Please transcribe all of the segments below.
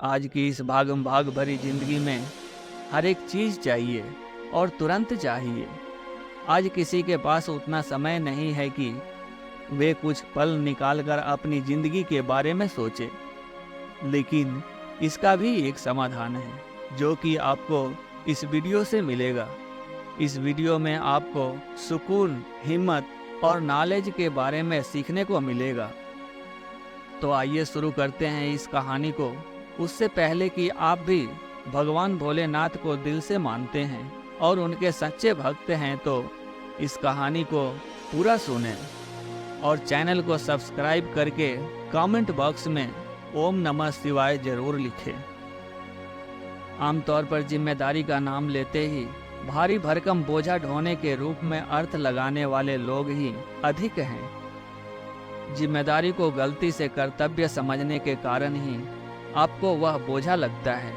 आज की इस भागम भाग भरी जिंदगी में हर एक चीज चाहिए और तुरंत चाहिए। आज किसी के पास उतना समय नहीं है कि वे कुछ पल निकालकर अपनी जिंदगी के बारे में सोचे। लेकिन इसका भी एक समाधान है जो कि आपको इस वीडियो से मिलेगा। इस वीडियो में आपको सुकून, हिम्मत और नॉलेज के बारे में सीखने को मिलेगा। तो आइए शुरू करते हैं इस कहानी को। उससे पहले कि आप भी भगवान भोलेनाथ को दिल से मानते हैं और उनके सच्चे भक्त हैं तो इस कहानी को पूरा सुनें और चैनल को सब्सक्राइब करके कमेंट बॉक्स में ओम नमः शिवाय जरूर लिखें। आमतौर पर जिम्मेदारी का नाम लेते ही भारी भरकम बोझा ढोने के रूप में अर्थ लगाने वाले लोग ही अधिक हैं। जिम्मेदारी को गलती से कर्तव्य समझने के कारण ही आपको वह बोझा लगता है।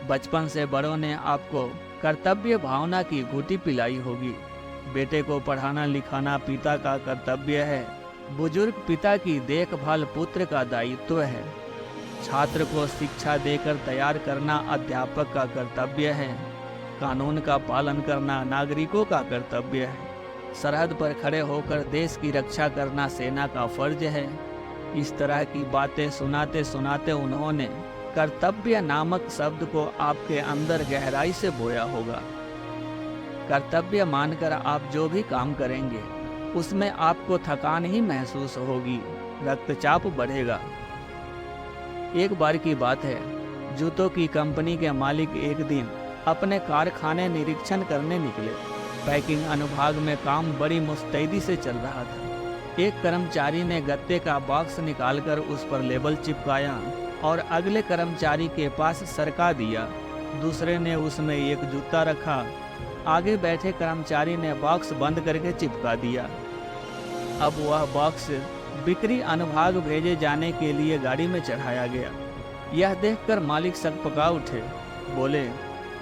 बचपन से बड़ों ने आपको कर्तव्य भावना की घुटी पिलाई होगी। बेटे को पढ़ाना लिखाना पिता का कर्तव्य है। बुजुर्ग पिता की देखभाल पुत्र का दायित्व है। छात्र को शिक्षा देकर तैयार करना अध्यापक का कर्तव्य है। कानून का पालन करना नागरिकों का कर्तव्य है। सरहद पर खड़े होकर देश की रक्षा करना सेना का फर्ज है। इस तरह की बातें सुनाते सुनाते उन्होंने कर्तव्य नामक शब्द को आपके अंदर गहराई से बोया होगा। कर्तव्य मानकर आप जो भी काम करेंगे उसमें आपको थकान ही महसूस होगी, रक्तचाप बढ़ेगा। एक बार की बात है, जूतों की कंपनी के मालिक एक दिन अपने कारखाने निरीक्षण करने निकले। पैकिंग अनुभाग में काम बड़ी मुस्तैदी से चल रहा था। एक कर्मचारी ने गत्ते का बॉक्स निकालकर उस पर लेबल चिपकाया और अगले कर्मचारी के पास सरका दिया। दूसरे ने उसमें एक जूता रखा। आगे बैठे कर्मचारी ने बॉक्स बंद करके चिपका दिया। अब वह बॉक्स बिक्री अनुभाग भेजे जाने के लिए गाड़ी में चढ़ाया गया। यह देखकर मालिक सकपका उठे। बोले,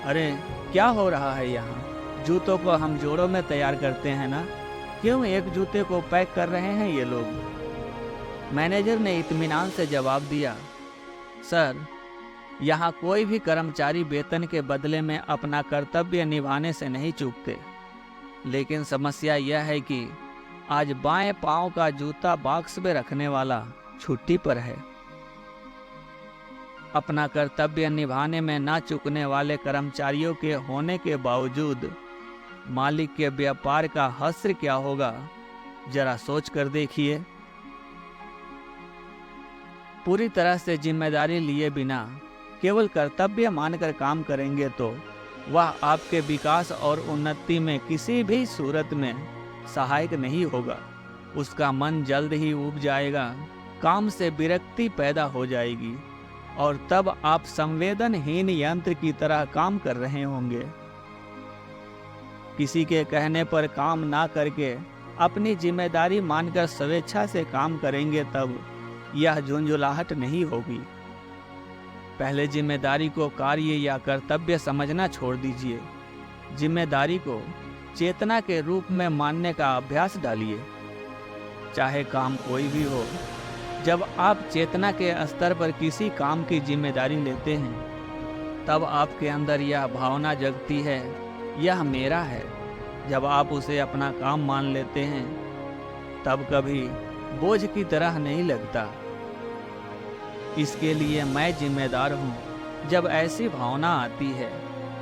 अरे क्या हो रहा है यहाँ? जूतों को हम जोड़ों में तैयार करते हैं ना, क्यों एक जूते को पैक कर रहे हैं ये लोग? मैनेजर ने इत्मीनान से जवाब दिया, सर, यहाँ कोई भी कर्मचारी वेतन के बदले में अपना कर्तव्य निभाने से नहीं चूकते। लेकिन समस्या यह है कि आज बाएं पांव का जूता बॉक्स में रखने वाला छुट्टी पर है। अपना कर्तव्य निभाने में ना चूकने वाले कर्मचारियों के होने के बावजूद मालिक के व्यापार का हश्र क्या होगा, जरा सोच कर देखिए। पूरी तरह से जिम्मेदारी लिए बिना केवल कर्तव्य मानकर काम करेंगे तो वह आपके विकास और उन्नति में किसी भी सूरत में सहायक नहीं होगा। उसका मन जल्द ही उब जाएगा, काम से विरक्ति पैदा हो जाएगी और तब आप संवेदनहीन यंत्र की तरह काम कर रहे होंगे। किसी के कहने पर काम ना करके अपनी जिम्मेदारी मानकर स्वेच्छा से काम करेंगे तब यह झुंझुलाहट नहीं होगी। पहले जिम्मेदारी को कार्य या कर्तव्य समझना छोड़ दीजिए। जिम्मेदारी को चेतना के रूप में मानने का अभ्यास डालिए। चाहे काम कोई भी हो, जब आप चेतना के स्तर पर किसी काम की जिम्मेदारी लेते हैं तब आपके अंदर यह भावना जगती है, यह मेरा है। जब आप उसे अपना काम मान लेते हैं तब कभी बोझ की तरह नहीं लगता। इसके लिए मैं जिम्मेदार हूँ। जब ऐसी भावना आती है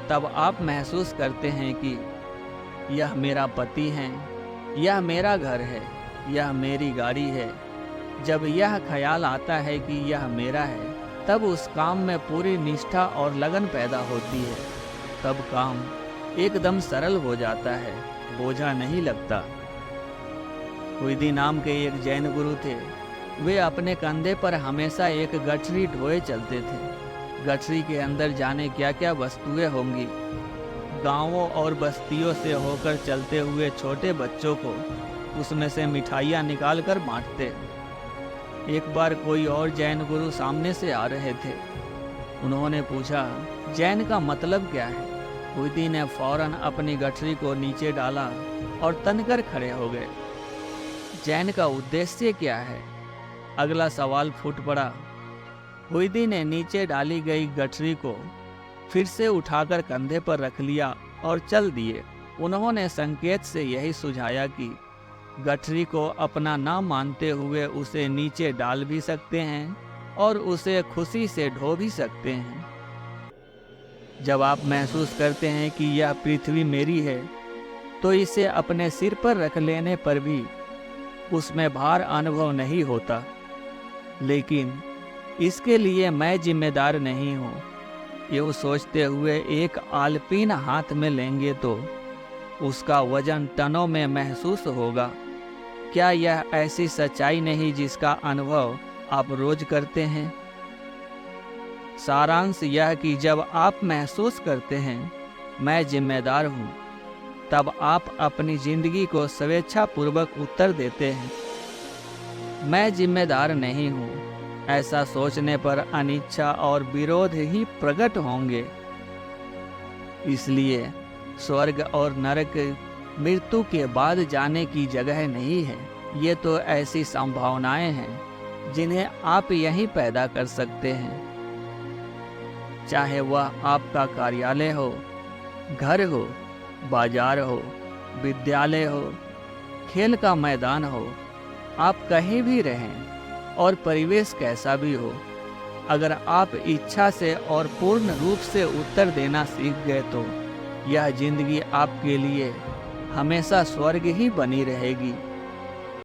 तब आप महसूस करते हैं कि यह मेरा पति है, यह मेरा घर है, यह मेरी गाड़ी है। जब यह ख्याल आता है कि यह मेरा है तब उस काम में पूरी निष्ठा और लगन पैदा होती है। तब काम एकदम सरल हो जाता है, बोझा नहीं लगता। हुइदी नाम के एक जैन गुरु थे। वे अपने कंधे पर हमेशा एक गठरी ढोए चलते थे। गठरी के अंदर जाने क्या क्या वस्तुएं होंगी। गांवों और बस्तियों से होकर चलते हुए छोटे बच्चों को उसमें से मिठाइयाँ निकाल कर बांटते। एक बार कोई और जैन गुरु सामने से आ रहे थे। उन्होंने पूछा, जैन का मतलब क्या है? हुइदी ने फौरन अपनी गठरी को नीचे डाला और तनकर खड़े हो गए। जैन का उद्देश्य क्या है? अगला सवाल फूट पड़ा। हुइदी ने नीचे डाली गई गठरी को फिर से उठाकर कंधे पर रख लिया और चल दिए। उन्होंने संकेत से यही सुझाया कि गठरी को अपना ना मानते हुए उसे नीचे डाल भी सकते हैं और उसे खुशी से ढो भी सकते हैं। जब आप महसूस करते हैं कि यह पृथ्वी मेरी है, तो इसे अपने सिर पर रख लेने पर भी उसमें भार अनुभव नहीं होता। लेकिन इसके लिए मैं जिम्मेदार नहीं हूँ, ये सोचते हुए एक आलपीन हाथ में लेंगे तो उसका वजन टनों में महसूस होगा। क्या यह ऐसी सच्चाई नहीं जिसका अनुभव आप रोज करते हैं? सारांश यह कि जब आप महसूस करते हैं मैं जिम्मेदार हूँ, तब आप अपनी जिंदगी को स्वेच्छापूर्वक उत्तर देते हैं मैं जिम्मेदार नहीं हूँ। ऐसा सोचने पर अनिच्छा और विरोध ही प्रकट होंगे। इसलिए स्वर्ग और नरक मृत्यु के बाद जाने की जगह नहीं है। ये तो ऐसी संभावनाएं हैं जिन्हें आप यहीं पैदा कर सकते हैं। चाहे वह आपका कार्यालय हो, घर हो, बाजार हो, विद्यालय हो, खेल का मैदान हो, आप कहीं भी रहें और परिवेश कैसा भी हो, अगर आप इच्छा से और पूर्ण रूप से उत्तर देना सीख गए तो यह जिंदगी आपके लिए हमेशा स्वर्ग ही बनी रहेगी।